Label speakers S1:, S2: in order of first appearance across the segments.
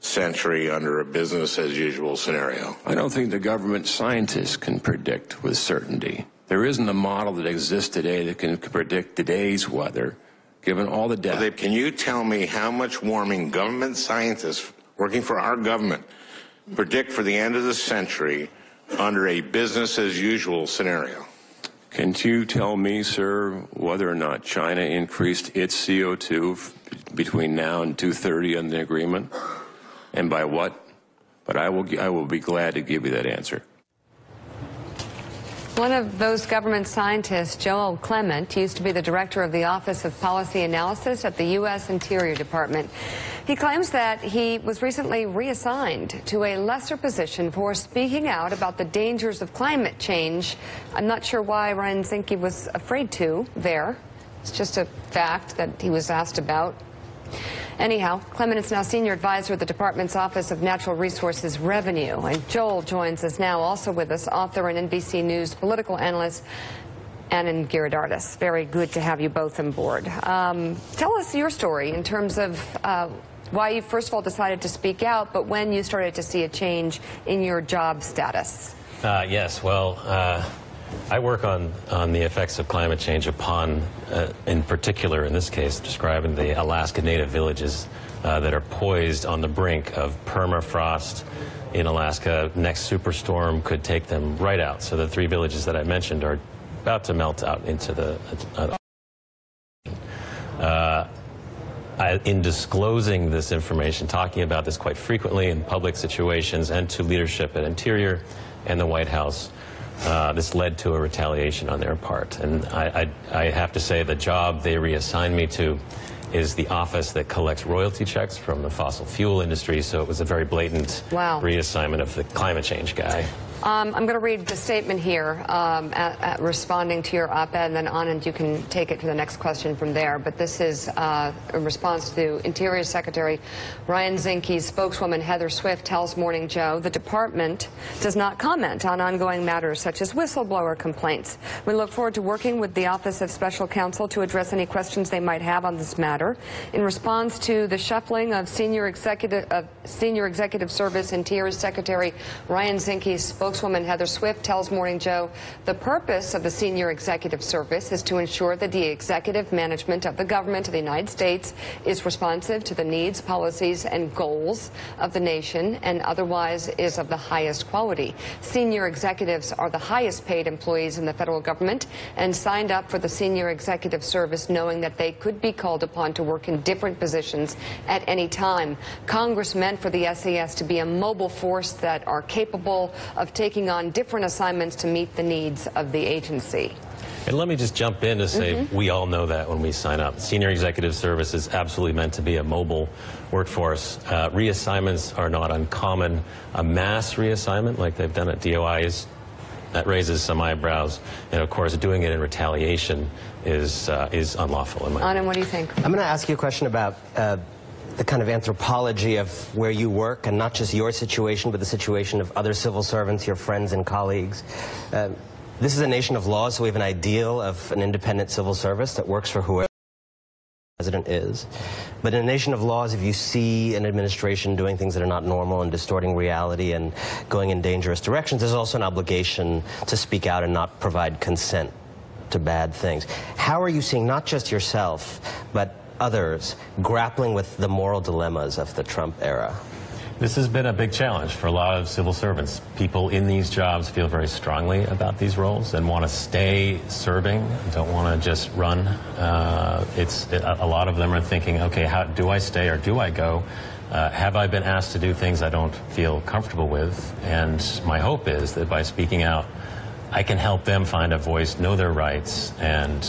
S1: century under a business-as-usual scenario?
S2: I don't think the government scientists can predict with certainty. There isn't a model that exists today that can predict today's weather, given all the data.
S1: Well, Dave, can you tell me how much warming government scientists working for our government predict for the end of the century under a business-as-usual scenario?
S2: Can you tell me, sir, whether or not China increased its CO2 between now and 2030 on the agreement, and by what? But I will be glad to give you that answer.
S3: One of those government scientists, Joel Clement, used to be the director of the Office of Policy Analysis at the U.S. Interior Department. He claims that he was recently reassigned to a lesser position for speaking out about the dangers of climate change. I'm not sure why Ryan Zinke was afraid to there. It's just a fact that he was asked about. Anyhow, Clement is now senior advisor at the department's Office of Natural Resources Revenue. And Joel joins us now, also with us, author and NBC News political analyst Anand Giridharadas. Very good to have you both on board. Tell us your story in terms of why you first of all decided to speak out, but when you started to see a change in your job status.
S4: Yes, well, I work on the effects of climate change upon, in particular, in this case, describing the Alaska Native villages that are poised on the brink of permafrost in Alaska. Next superstorm could take them right out. So the 3 villages that I mentioned are about to melt out into the in disclosing this information, talking about this quite frequently in public situations and to leadership at Interior and the White House, this led to a retaliation on their part. And I have to say the job they reassigned me to is the office that collects royalty checks from the fossil fuel industry, so it was a very blatant reassignment of the climate change guy.
S3: I'm going to read the statement here responding to your op-ed, and then Anand, you can take it to the next question from there. But this is a response to Interior Secretary Ryan Zinke's spokeswoman Heather Swift tells Morning Joe the department does not comment on ongoing matters such as whistleblower complaints. We look forward to working with the Office of Special Counsel to address any questions they might have on this matter. In response to the shuffling of Senior Executive Service Interior Secretary Ryan Zinke's spokeswoman Heather Swift tells Morning Joe the purpose of the Senior Executive Service is to ensure that the executive management of the government of the United States is responsive to the needs, policies, and goals of the nation and otherwise is of the highest quality. Senior executives are the highest paid employees in the federal government and signed up for the Senior Executive Service knowing that they could be called upon to work in different positions at any time. Congress meant for the SAS to be a mobile force that are capable of taking on different assignments to meet the needs of the agency.
S4: And let me just jump in to say we all know that when we sign up. Senior Executive Service is absolutely meant to be a mobile workforce. Reassignments are not uncommon. A mass reassignment like they've done at DOI that raises some eyebrows. And of course, doing it in retaliation is unlawful in my opinion.
S3: Anand, what do you think?
S5: I'm going to ask you a question about the kind of anthropology of where you work, and not just your situation, but the situation of other civil servants, your friends and colleagues. This is a nation of law, so we have an ideal of an independent civil service that works for whoever the president is. But in a nation of laws, if you see an administration doing things that are not normal and distorting reality and going in dangerous directions, there's also an obligation to speak out and not provide consent to bad things. How are you seeing not just yourself, but others grappling with the moral dilemmas of the Trump era?
S4: This has been a big challenge for a lot of civil servants. People in these jobs feel very strongly about these roles and want to stay serving, don't want to just run. A lot of them are thinking, okay, how do I stay or do I go? Have I been asked to do things I don't feel comfortable with? And my hope is that by speaking out, I can help them find a voice, know their rights, and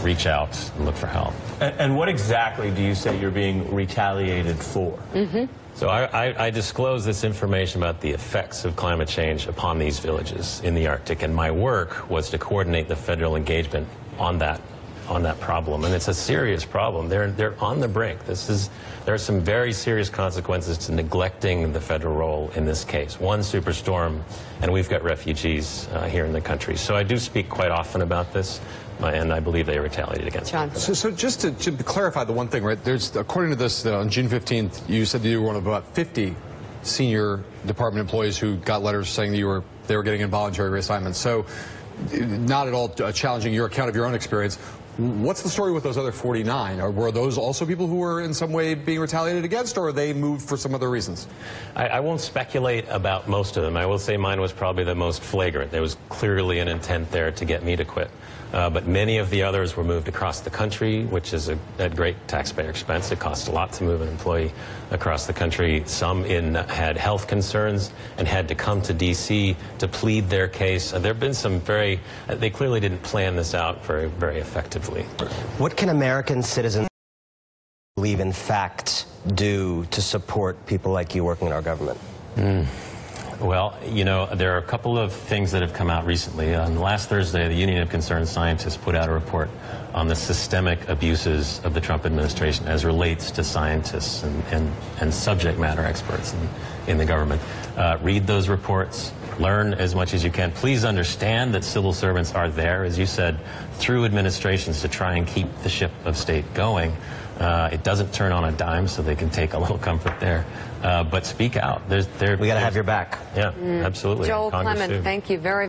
S4: reach out and look for help.
S6: And what exactly do you say you're being retaliated for?
S4: So I disclose this information about the effects of climate change upon these villages in the Arctic, and my work was to coordinate the federal engagement on that on that problem, and it's a serious problem. They're on the brink. There are some very serious consequences to neglecting the federal role in this case. One superstorm, and we've got refugees here in the country. So I do speak quite often about this, and I believe they retaliated against me.
S7: So just to clarify the one thing, right? There's, according to this, on June 15th, you said that you were one of about 50 senior department employees who got letters saying that they were getting involuntary reassignments. So not at all challenging your account of your own experience. What's the story with those other 49? Were those also people who were in some way being retaliated against, or are they moved for some other reasons?
S4: I won't speculate about most of them. I will say mine was probably the most flagrant. There was clearly an intent there to get me to quit. But many of the others were moved across the country, which is at great taxpayer expense. It costs a lot to move an employee across the country. Some had health concerns and had to come to D.C. to plead their case. There have been some they clearly didn't plan this out very effectively.
S5: What can American citizens believe in fact do to support people like you working in our government?
S4: Well, you know, there are a couple of things that have come out recently. On last Thursday, the Union of Concerned Scientists put out a report on the systemic abuses of the Trump administration as relates to scientists and subject matter experts in the government. Read those reports. Learn as much as you can. Please understand that civil servants are there, as you said, through administrations to try and keep the ship of state going. It doesn't turn on a dime, so they can take a little comfort there. But speak out. We
S5: got to have your back.
S4: Yeah, absolutely.
S3: Joel
S4: Congress
S3: Clement,
S4: too.
S3: thank you very